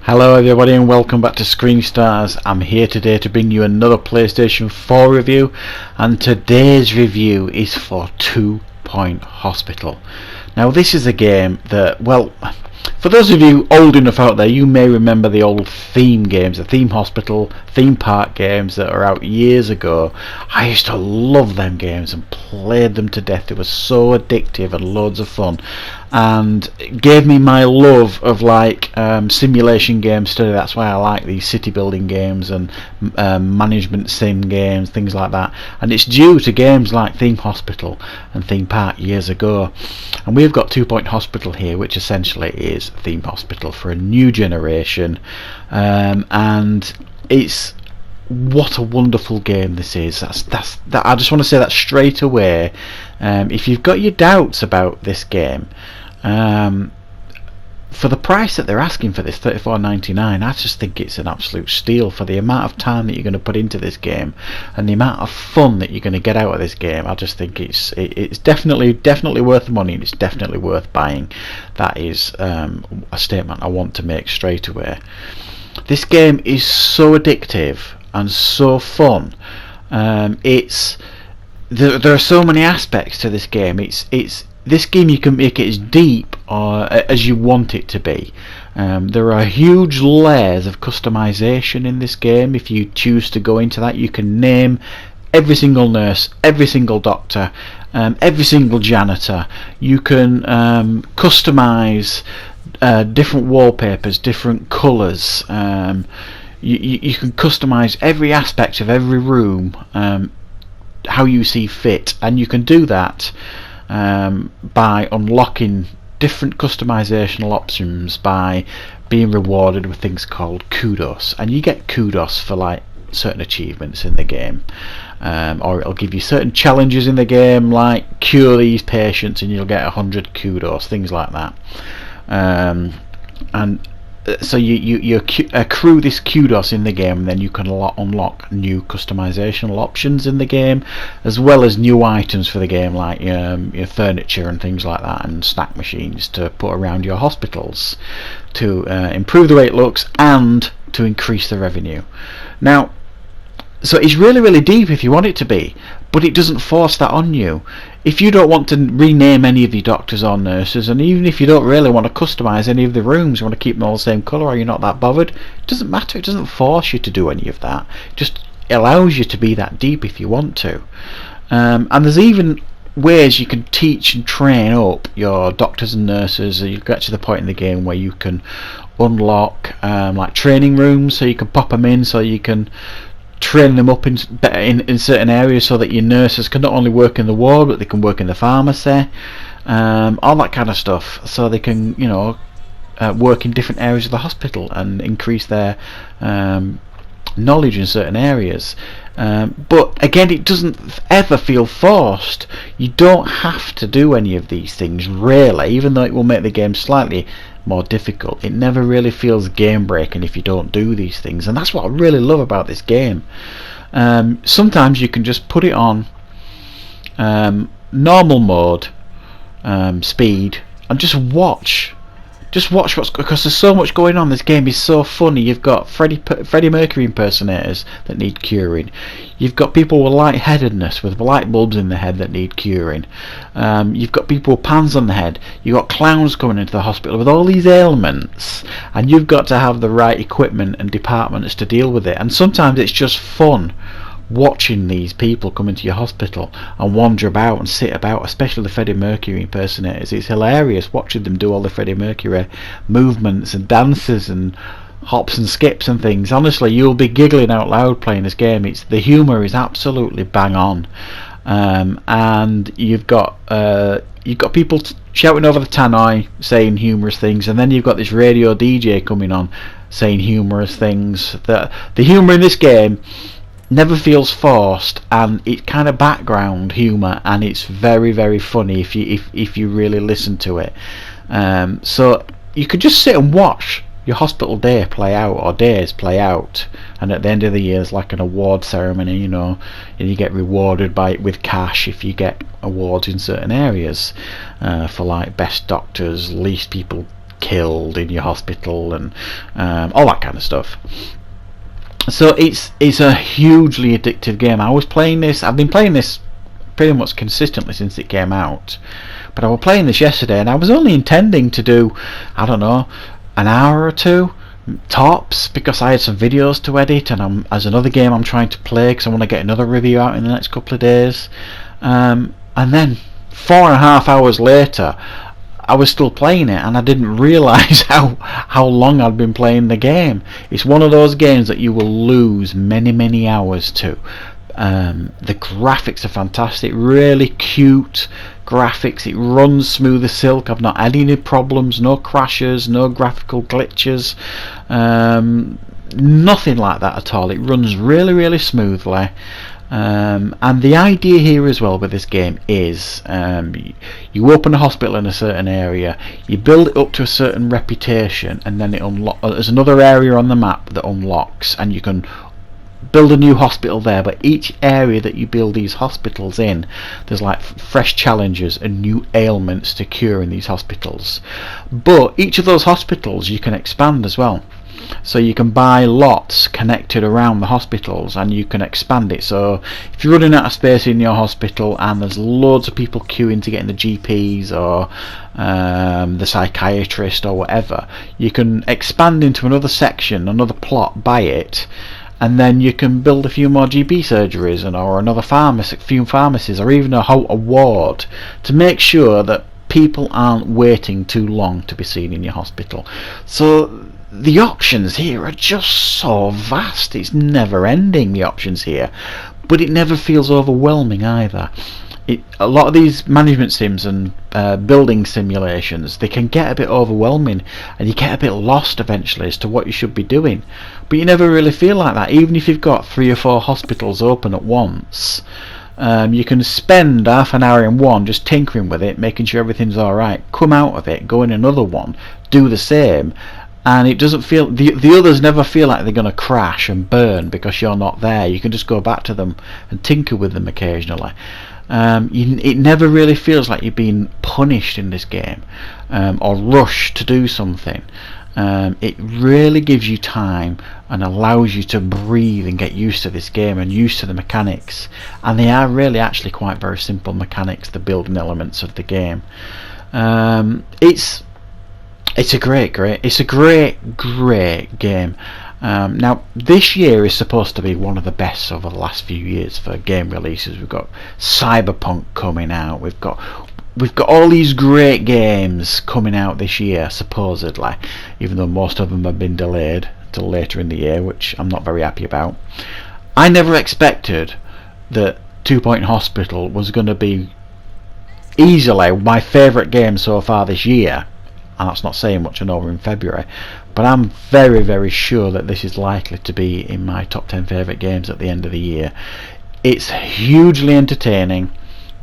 Hello everybody and welcome back to Screen Stars. I'm here today to bring you another PlayStation 4 review, and today's review is for 2 Point Hospital. Now this is a game that, well, for those of you old enough out there, you may remember the old theme games, the theme hospital, theme park games that are out years ago. I used to love them games and played them to death. They were so addictive and loads of fun, and it gave me my love of simulation games today. That's why I like these city building games and management sim games, things like that. And it's due to games like Theme Hospital and Theme Park years ago. And we've got 2 Point Hospital here, which essentially is Theme Hospital for a new generation, and it's what a wonderful game this is. I just want to say that straight away. If you've got your doubts about this game, for the price that they're asking for this, $34.99, I just think it's an absolute steal for the amount of time that you're going to put into this game and the amount of fun that you're going to get out of this game. I just think it's definitely worth the money, and it's definitely worth buying. That is a statement I want to make straight away. This game is so addictive and so fun. There are so many aspects to this game. This game, you can make it as deep as you want it to be. There are huge layers of customization in this game. If you choose to go into that, you can name every single nurse, every single doctor, every single janitor. You can customize different wallpapers, different colours. You can customize every aspect of every room how you see fit, and you can do that by unlocking different customizational options by being rewarded with things called kudos. And you get kudos for certain achievements in the game, or it'll give you certain challenges in the game, like cure these patients and you'll get 100 kudos, things like that. And so you accrue this kudos in the game, and then you can unlock new customizational options in the game, as well as new items for the game, like your furniture and things like that, and snack machines to put around your hospitals to improve the way it looks and to increase the revenue. Now, so it's really deep if you want it to be, but it doesn't force that on you. If you don't want to rename any of your doctors or nurses, and even if you don't really want to customize any of the rooms, you want to keep them all the same colour, or you're not that bothered, it doesn't matter. It doesn't force you to do any of that. It just allows you to be that deep if you want to. And there's even ways you can teach and train up your doctors and nurses. You get to the point in the game where you can unlock like training rooms, so you can pop them in, so you can train them up in certain areas, so that your nurses can not only work in the ward, but they can work in the pharmacy, all that kind of stuff, so they can work in different areas of the hospital and increase their knowledge in certain areas. But again, it doesn't ever feel forced. You don't have to do any of these things, really, even though it will make the game slightly more difficult. It never really feels game breaking if you don't do these things, and that's what I really love about this game. Sometimes you can just put it on normal mode, speed, and just watch what's, because there's so much going on. This game is so funny. You've got Freddie Mercury impersonators that need curing. You've got people with lightheadedness, with light bulbs in the head, that need curing. You've got people with pans on the head. You've got clowns coming into the hospital with all these ailments, and you've got to have the right equipment and departments to deal with it. And sometimes it's just fun watching these people come into your hospital and wander about and sit about, especially the Freddie Mercury impersonators. It's hilarious watching them do all the Freddie Mercury movements and dances and hops and skips and things. Honestly, you'll be giggling out loud playing this game. The humour is absolutely bang on, and you've got people shouting over the tannoy saying humorous things, and then you've got this radio DJ coming on saying humorous things. The humour in this game never feels forced, and it's kind of background humour, and it's very funny if you really listen to it. So you could just sit and watch your hospital day play out, or days play out, and at the end of the year there's like an award ceremony, and you get rewarded with cash if you get awards in certain areas, for like best doctors, least people killed in your hospital and all that kind of stuff. So it's a hugely addictive game. I've been playing this pretty much consistently since it came out, but I was playing this yesterday and I was only intending to do, I don't know, an hour or two tops, because I had some videos to edit, and as another game I'm trying to play because I want to get another review out in the next couple of days, and then 4.5 hours later I was still playing it, and I didn't realise how long I'd been playing the game. It's one of those games that you will lose many hours to. The graphics are fantastic, really cute graphics. It runs smooth as silk. I've not had any problems, no crashes, no graphical glitches, nothing like that at all. It runs really smoothly. And the idea here as well with this game is you open a hospital in a certain area, you build it up to a certain reputation, and then there's another area on the map that unlocks, and you can build a new hospital there. But each area that you build these hospitals in, there's like fresh challenges and new ailments to cure in these hospitals. But each of those hospitals you can expand as well. So you can buy lots connected around the hospitals and you can expand it. So if you're running out of space in your hospital and there's loads of people queuing to get in the GPs or the psychiatrist or whatever, you can expand into another section, another plot, buy it, and then you can build a few more GP surgeries or another few pharmacies, or even a ward, to make sure that people aren't waiting too long to be seen in your hospital. So the options here are just so vast. It's never ending, the options here, but it never feels overwhelming either. A lot of these management sims and building simulations, they can get a bit overwhelming and you get a bit lost eventually as to what you should be doing, but you never really feel like that. Even if you've got 3 or 4 hospitals open at once, you can spend half an hour in one just tinkering with it, making sure everything's alright, come out of it, go in another one, do the same, and it doesn't feel, the others never feel like they're going to crash and burn because you're not there. You can just go back to them and tinker with them occasionally. It never really feels like you're being punished in this game or rushed to do something. It really gives you time and allows you to breathe and get used to this game and used to the mechanics, and they are really actually quite very simple mechanics, the building elements of the game. It's a great game. Now this year is supposed to be one of the best over the last few years for game releases. We've got Cyberpunk coming out, we've got all these great games coming out this year supposedly, even though most of them have been delayed till later in the year, which I'm not very happy about. I never expected that 2 Point Hospital was going to be easily my favourite game so far this year, and that's not saying much. I know we're in February, but I'm very sure that this is likely to be in my top 10 favourite games at the end of the year. It's hugely entertaining,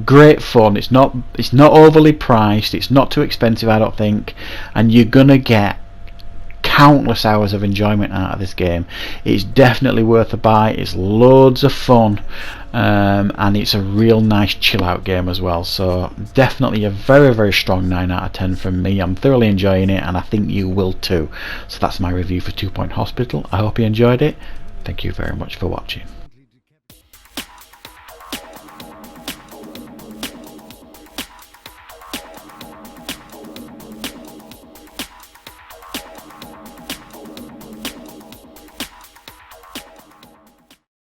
great fun. It's not overly priced, it's not too expensive, I don't think, and you're gonna get countless hours of enjoyment out of this game. It's definitely worth a buy. It's loads of fun, and it's a real nice chill out game as well. So definitely a very strong 9 out of 10 from me. I'm thoroughly enjoying it, and I think you will too. So that's my review for 2 Point Hospital. I hope you enjoyed it. Thank you very much for watching.